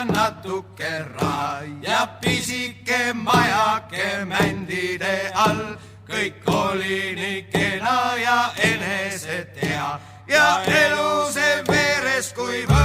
ja natuke raha ja pisike majake mändide all. Kõik oli nii kena ja enesetea ja elu see veres kui võõr.